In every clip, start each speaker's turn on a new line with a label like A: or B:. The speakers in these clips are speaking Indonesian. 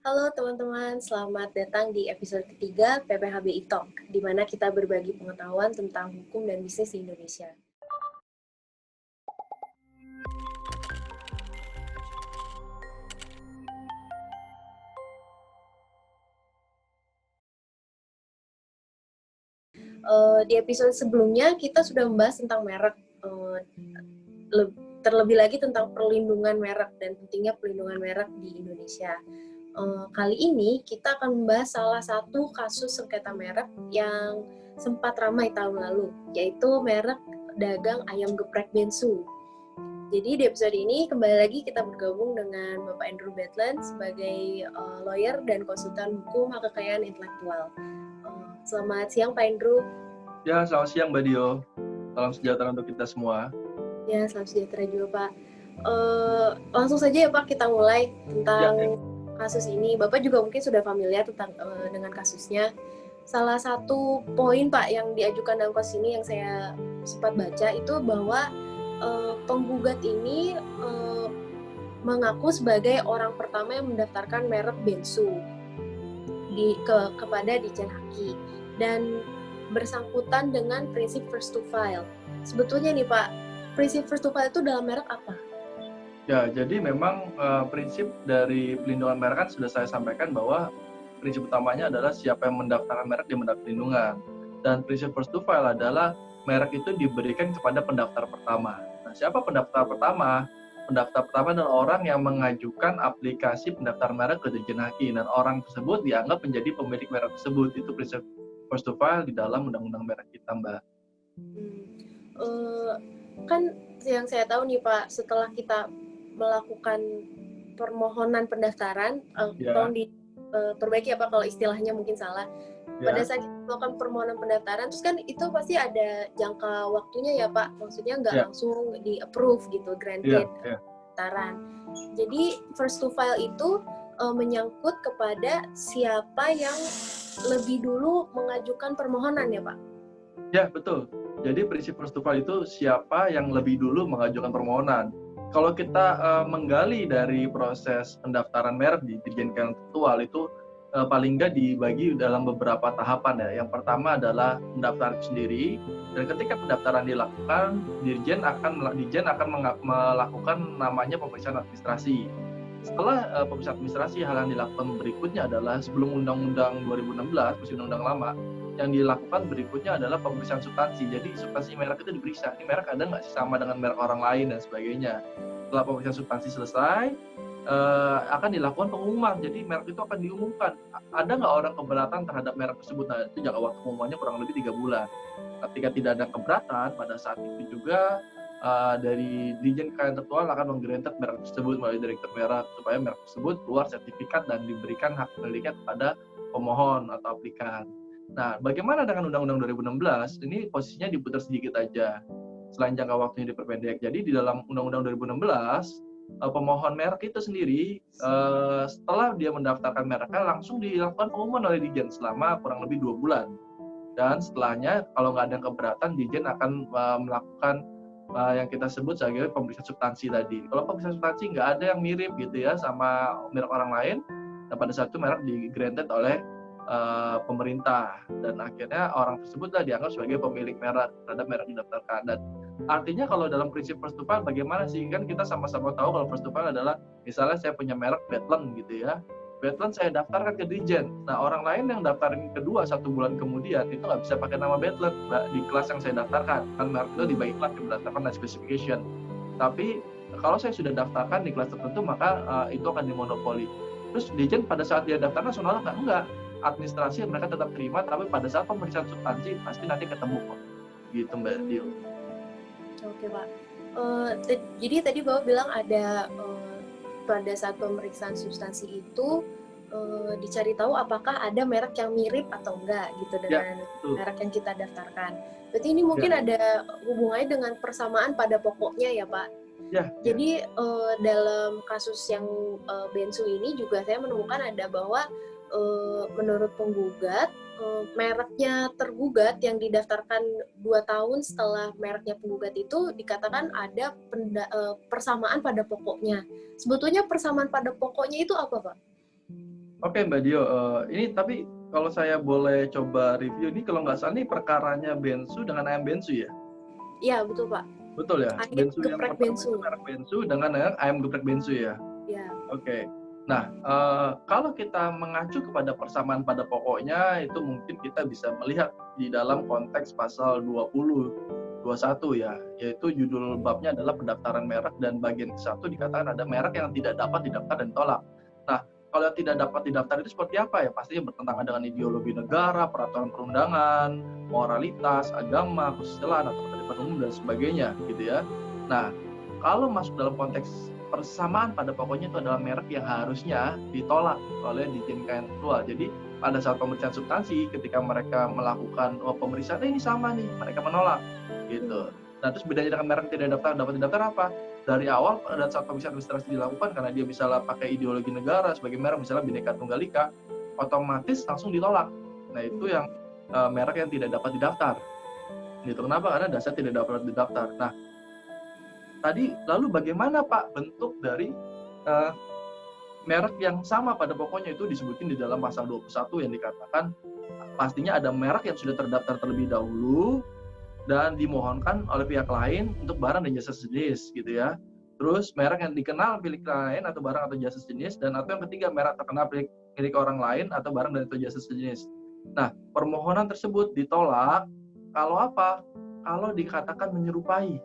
A: Halo teman-teman, selamat datang di episode ketiga PPHBI Talk, di mana kita berbagi pengetahuan tentang hukum dan bisnis di Indonesia. Di episode sebelumnya kita sudah membahas tentang merek, terlebih lagi tentang perlindungan merek dan pentingnya perlindungan merek di Indonesia. Kali ini kita akan membahas salah satu kasus sengketa merek yang sempat ramai tahun lalu, yaitu merek dagang ayam geprek Bensu. Jadi di episode ini kembali lagi kita bergabung dengan Bapak Andrew Bedland sebagai lawyer dan konsultan hukum hak kekayaan intelektual. Selamat siang Pak Andrew.
B: Ya, selamat siang Mbak Dio. Salam sejahtera untuk kita semua.
A: Ya, selamat sejahtera juga Pak. Langsung saja ya Pak, kita mulai tentang kasus ini. Bapak juga mungkin sudah familiar dengan kasusnya. Salah satu poin Pak yang diajukan dalam kasus ini yang saya sempat baca itu bahwa penggugat ini mengaku sebagai orang pertama yang mendaftarkan merek Bensu kepada Ditjen Haki dan bersangkutan dengan prinsip first to file. Sebetulnya nih Pak, prinsip first to file itu dalam merek apa?
B: Ya, jadi memang prinsip dari pelindungan merek kan sudah saya sampaikan bahwa prinsip utamanya adalah siapa yang mendaftarkan merek dia mendapat perlindungan. Dan prinsip first to file adalah merek itu diberikan kepada pendaftar pertama. Nah, siapa pendaftar pertama? Pendaftar pertama adalah orang yang mengajukan aplikasi pendaftar merek ke Ditjen Haki dan orang tersebut dianggap menjadi pemilik merek tersebut. Itu prinsip first to file di dalam undang-undang merek kita, Mbak.
A: Kan yang saya tahu nih Pak, setelah kita melakukan permohonan pendaftaran, tolong diperbaiki apa kalau istilahnya mungkin salah. Pada saat kita melakukan permohonan pendaftaran, terus kan itu pasti ada jangka waktunya ya Pak, maksudnya nggak langsung di-approve gitu, granted pendaftaran. Jadi first to file itu menyangkut kepada siapa yang lebih dulu mengajukan permohonan ya Pak?
B: Ya, betul. Jadi prinsip first to file itu siapa yang lebih dulu mengajukan permohonan. Kalau kita menggali dari proses pendaftaran merek di Dirjen Kekayaan Intelektual itu paling nggak dibagi dalam beberapa tahapan ya. Yang pertama adalah pendaftaran sendiri, dan ketika pendaftaran dilakukan, Dirjen akan melakukan namanya pemeriksaan administrasi. Setelah pemeriksaan administrasi, hal yang dilakukan berikutnya adalah sebelum Undang-Undang 2016, masih Undang-Undang lama, yang dilakukan berikutnya adalah pemeriksaan substansi. Jadi substansi merek itu diperiksa, ini merek ada nggak sih sama dengan merek orang lain dan sebagainya. Setelah pemeriksaan substansi selesai, akan dilakukan pengumuman. Jadi merek itu akan diumumkan. Ada nggak orang keberatan terhadap merek tersebut? Nah, itu jangka waktu pengumumannya kurang lebih 3 bulan. Ketika tidak ada keberatan, pada saat itu juga dari Dirjen Kekayaan Intelektual akan menggranted merek tersebut melalui direktur merek supaya merek tersebut keluar sertifikat dan diberikan hak miliknya kepada pemohon atau aplikan. Nah, bagaimana dengan Undang-Undang 2016? Ini posisinya diputar sedikit aja. Selain jangka waktunya diperpendek. Jadi di dalam Undang-Undang 2016, pemohon merek itu sendiri setelah dia mendaftarkan mereknya langsung dilakukan pengumuman oleh Dirjen selama kurang lebih 2 bulan. Dan setelahnya kalau nggak ada keberatan, Dirjen akan melakukan yang kita sebut sebagai pemeriksaan substansi tadi. Kalau pemeriksaan substansi nggak ada yang mirip gitu ya sama merek orang lain, dan pada saat itu merek di-granted oleh pemerintah, dan akhirnya orang tersebutlah dianggap sebagai pemilik merek terhadap merek didaftarkan. Dan artinya kalau dalam prinsip first to file bagaimana sih, kan kita sama-sama tahu kalau first to file adalah misalnya saya punya merek Bedland gitu ya, Bedland saya daftarkan ke Dirjen. Nah, orang lain yang daftarin kedua 1 bulan kemudian itu nggak bisa pakai nama Bedland di kelas yang saya daftarkan. Kan merek itu dibagi kelas berdasarkan niche specification. Tapi kalau saya sudah daftarkan di kelas tertentu maka itu akan dimonopoli. Terus Dirjen pada saat dia daftarkan langsung nolak enggak. Administrasi mereka tetap terima, tapi pada saat pemeriksaan substansi pasti nanti ketemu kok. Gitu Mbak Dio.
A: Oke Pak. Jadi tadi Bapak bilang ada pada saat pemeriksaan substansi itu dicari tahu apakah ada merek yang mirip atau enggak gitu dengan merek yang kita daftarkan. Berarti ini mungkin ada hubungannya dengan persamaan pada pokoknya ya Pak. Jadi dalam kasus yang Bensu ini juga saya menemukan ada bahwa menurut penggugat mereknya tergugat yang didaftarkan 2 tahun setelah mereknya penggugat itu dikatakan ada persamaan pada pokoknya. Sebetulnya persamaan pada pokoknya itu apa Pak?
B: Oke Mbak Dio, ini tapi kalau saya boleh coba review ini, kalau nggak salah ini perkaranya bensu dengan ayam bensu ya?
A: Iya, betul Pak.
B: Betul ya?
A: Ayam
B: Bensu yang
A: geprek
B: pertama itu
A: bensu.
B: merek bensu dengan ayam geprek bensu ya?
A: Ya.
B: Oke. Nah, kalau kita mengacu kepada persamaan pada pokoknya, itu mungkin kita bisa melihat di dalam konteks pasal 20, 21 ya, yaitu judul babnya adalah pendaftaran merek dan bagian ke-1 dikatakan ada merek yang tidak dapat didaftar dan ditolak. Nah, kalau yang tidak dapat didaftar itu seperti apa ya? Pastinya bertentangan dengan ideologi negara, peraturan perundangan, moralitas, agama, kesusilaan atau ketertiban umum dan sebagainya, gitu ya. Nah, kalau masuk dalam konteks persamaan pada pokoknya itu adalah merek yang harusnya ditolak oleh Ditjen Kekayaan. Jadi pada saat pemeriksaan substansi, ketika mereka melakukan pemeriksaan ini sama nih, mereka menolak gitu. Nah, terus bedanya dengan merek tidak dapat didaftar apa? Dari awal pada saat pemeriksaan administrasi dilakukan, karena dia misalnya pakai ideologi negara sebagai merek misalnya Bhinneka Tunggal Ika, otomatis langsung ditolak. Nah, itu yang merek yang tidak dapat didaftar. Gitu. Kenapa? Karena dasar tidak dapat didaftar. Nah, tadi lalu bagaimana Pak bentuk dari merek yang sama pada pokoknya itu disebutin di dalam pasal 21 yang dikatakan pastinya ada merek yang sudah terdaftar terlebih dahulu dan dimohonkan oleh pihak lain untuk barang dan jasa sejenis gitu ya. Terus merek yang dikenal milik lain atau barang atau jasa sejenis, dan atau yang ketiga merek terkenal milik orang lain atau barang dan atau jasa sejenis. Nah, permohonan tersebut ditolak kalau apa? Kalau dikatakan menyerupai.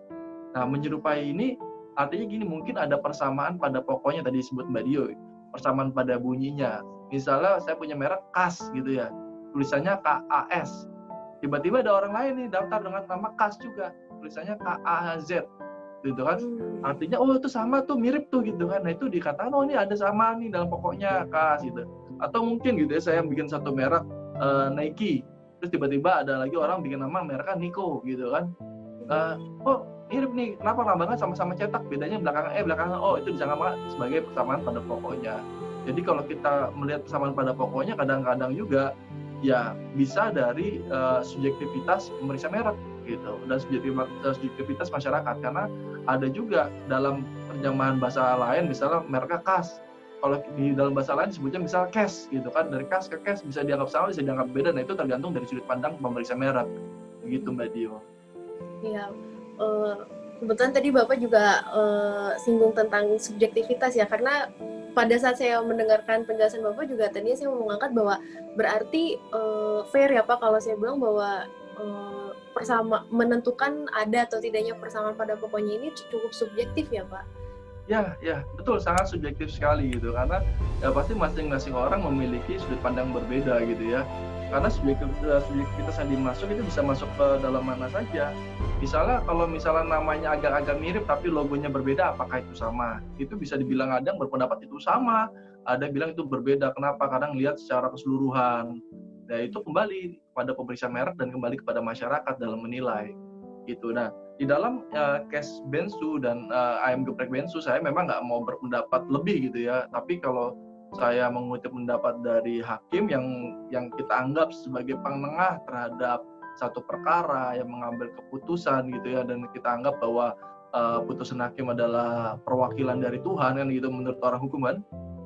B: Nah, menyerupai ini artinya gini, mungkin ada persamaan pada pokoknya tadi disebut Mbak Dio, persamaan pada bunyinya. Misalnya saya punya merek KAS gitu ya, tulisannya KAS. Tiba-tiba ada orang lain nih daftar dengan nama KAS juga, tulisannya KAZ gitu kan. Artinya oh itu sama tuh, mirip tuh gitu kan. Nah, itu dikatakan oh ini ada sama nih dalam pokoknya KAS gitu. Atau mungkin gitu ya, saya bikin satu merek Nike, terus tiba-tiba ada lagi orang bikin nama mereknya Niko gitu kan. Oh mirip nih, kenapa lambangnya sama-sama cetak, bedanya belakangan oh itu disangka sebagai persamaan pada pokoknya. Jadi kalau kita melihat persamaan pada pokoknya, kadang-kadang juga ya bisa dari subjektivitas pemeriksa merek gitu, dan subjektivitas masyarakat, karena ada juga dalam terjemahan bahasa lain misalnya mereknya KAS, kalau di dalam bahasa lain disebutnya misal cash gitu kan, dari KAS ke cash bisa dianggap sama bisa dianggap beda. Nah, itu tergantung dari sudut pandang pemeriksa merek begitu Mbak Dio.
A: Iya, kebetulan tadi Bapak juga singgung tentang subjektivitas ya, karena pada saat saya mendengarkan penjelasan Bapak juga tadinya saya mau mengangkat bahwa berarti fair ya Pak kalau saya bilang bahwa menentukan ada atau tidaknya persamaan pada pokoknya ini cukup subjektif ya Pak.
B: Ya, betul, sangat subjektif sekali gitu, karena ya pasti masing-masing orang memiliki sudut pandang berbeda gitu ya. Karena subjektivitas yang dimasuk itu bisa masuk ke dalam mana saja. Misalnya kalau misalnya namanya agak-agak mirip tapi logonya berbeda, apakah itu sama? Itu bisa dibilang ada yang berpendapat itu sama, ada yang bilang itu berbeda. Kenapa? Kadang lihat secara keseluruhan. Nah, itu kembali kepada pemeriksa merek dan kembali kepada masyarakat dalam menilai gitu. Nah, di dalam case bensu dan ayam geprek bensu, saya memang nggak mau berpendapat lebih gitu ya. Tapi kalau saya mengutip pendapat dari hakim yang kita anggap sebagai penengah terhadap satu perkara yang mengambil keputusan gitu ya, dan kita anggap bahwa putusan hakim adalah perwakilan dari Tuhan kan gitu menurut orang hukum kan.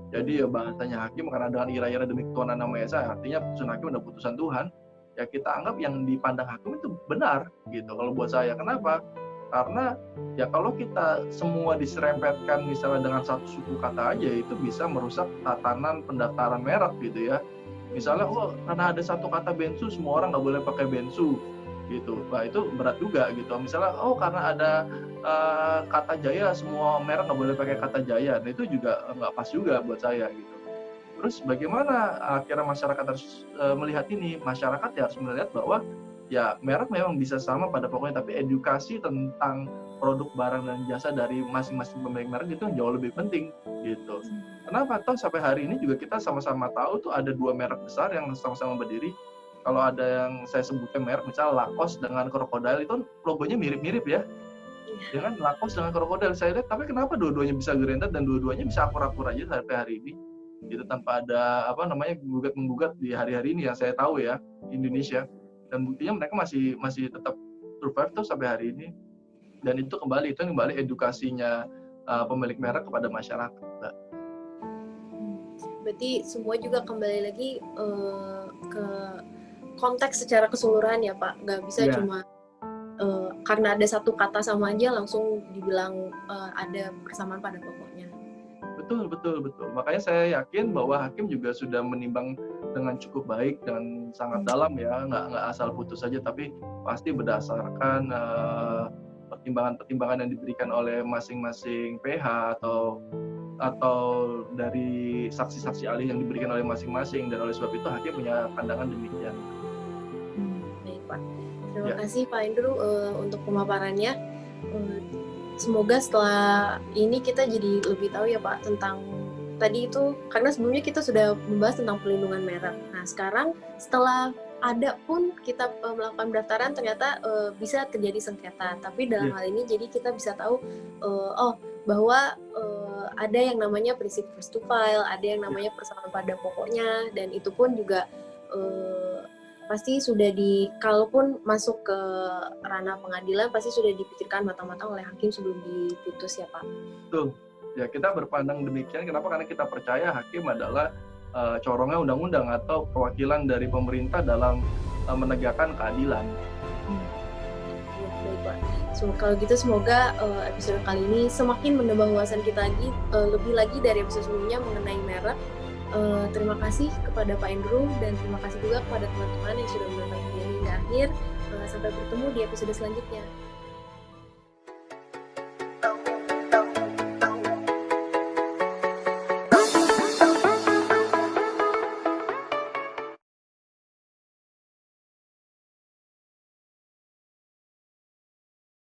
B: Jadi ya bahasanya hakim karena dengan ira-ira demi ketuhanan Nama Esa, artinya putusan hakim adalah putusan Tuhan. Ya kita anggap yang dipandang hakim itu benar gitu kalau buat saya. Kenapa? Karena ya kalau kita semua diserempetkan misalnya dengan satu suku kata aja, itu bisa merusak tatanan pendaftaran merek gitu ya. Misalnya oh karena ada satu kata bensu semua orang nggak boleh pakai bensu gitu. Nah itu berat juga gitu. Misalnya oh karena ada kata Jaya semua merek nggak boleh pakai kata Jaya. Nah itu juga nggak pas juga buat saya gitu. Terus bagaimana akhirnya masyarakat harus melihat ini? Masyarakat ya harus melihat bahwa ya merek memang bisa sama pada pokoknya, tapi edukasi tentang produk barang dan jasa dari masing-masing pemilik merek itu jauh lebih penting gitu. Kenapa? Toh sampai hari ini juga kita sama-sama tahu tuh ada dua merek besar yang sama-sama berdiri. Kalau ada yang saya sebutkan merek, misalnya Lacoste dengan Crocodile, itu logonya mirip-mirip ya. Ya kan, Lacoste dengan Crocodile. Saya lihat, tapi kenapa dua-duanya bisa gerendet dan dua-duanya bisa akur-akur aja sampai hari ini? Gitu, tanpa ada gugat-menggugat di hari-hari ini yang saya tahu ya di Indonesia, dan buktinya mereka masih tetap survive tuh sampai hari ini. Dan itu kembali edukasinya pemilik merek kepada masyarakat.
A: berarti semua juga kembali lagi ke konteks secara keseluruhan ya Pak, nggak bisa
B: Iya,
A: cuma karena ada satu kata sama aja langsung dibilang ada persamaan pada pokoknya.
B: betul, betul, betul. Makanya saya yakin bahwa hakim juga sudah menimbang dengan cukup baik dan sangat dalam ya, nggak asal putus saja, tapi pasti berdasarkan pertimbangan-pertimbangan yang diberikan oleh masing-masing PH atau dari saksi-saksi ahli yang diberikan oleh masing-masing, dan oleh sebab itu hakim punya pandangan demikian.
A: Baik Pak, terima
B: Ya,
A: kasih Pak Andrew untuk pemaparannya. Semoga setelah ini kita jadi lebih tahu ya Pak tentang tadi itu, karena sebelumnya kita sudah membahas tentang pelindungan merek. Nah sekarang setelah ada pun kita melakukan pendaftaran ternyata bisa terjadi sengketa. Tapi dalam
B: ya,
A: hal ini jadi kita bisa tahu bahwa ada yang namanya prinsip first to file, ada yang
B: ya.
A: namanya persamaan pada pokoknya, dan itu pun juga pasti sudah kalaupun masuk ke ranah pengadilan pasti sudah dipikirkan matang-matang oleh hakim sebelum diputus ya Pak.
B: Betul. Ya, kita berpandang demikian. Kenapa? Karena kita percaya hakim adalah corongnya undang-undang atau perwakilan dari pemerintah dalam menegakkan keadilan.
A: Ya, baik Pak. Kalau gitu semoga episode kali ini semakin menambah wawasan kita lagi, lebih lagi dari episode sebelumnya mengenai merek. Terima kasih kepada Pak Andrew dan terima kasih juga kepada teman-teman yang sudah menonton video ini hingga akhir. Sampai bertemu di episode selanjutnya.